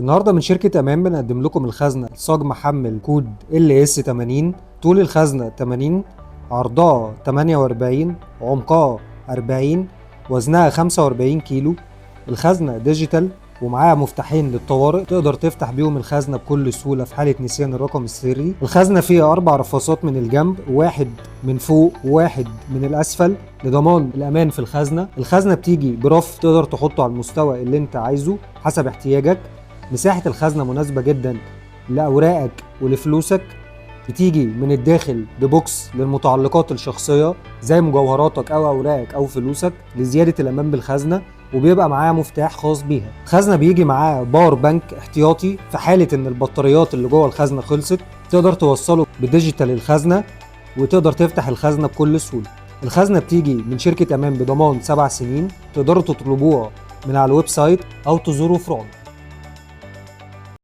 النهارده من شركة أمان بنقدم لكم الخزنة صاج محمل كود LS80. طول الخزنة 80، عرضها 48، عمقها 40، وزنها 45 كيلو. الخزنة ديجيتال ومعاها مفتاحين للطوارئ تقدر تفتح بيهم الخزنة بكل سهولة في حالة نسيان الرقم السري. الخزنة فيها 4 رفاصات من الجنب، واحد من فوق وواحد من الأسفل لضمان الأمان في الخزنة. الخزنة بتيجي برف تقدر تحطه على المستوى اللي انت عايزه حسب احتياجك. مساحة الخزنة مناسبة جدا لأوراقك ولفلوسك. بتيجي من الداخل ببوكس للمتعلقات الشخصية زي مجوهراتك أو أوراقك أو فلوسك لزيادة الأمان بالخزنة، وبيبقى معاها مفتاح خاص بيها. الخزنة بيجي معاها باور بانك احتياطي في حالة إن البطاريات اللي جوه الخزنة خلصت، تقدر توصله بديجيتال الخزنة وتقدر تفتح الخزنة بكل سهولة. الخزنة بتيجي من شركة أمان بضمان 7 سنين. تقدروا تطلبوها من على الويب سايت أو تزوروا فرعون.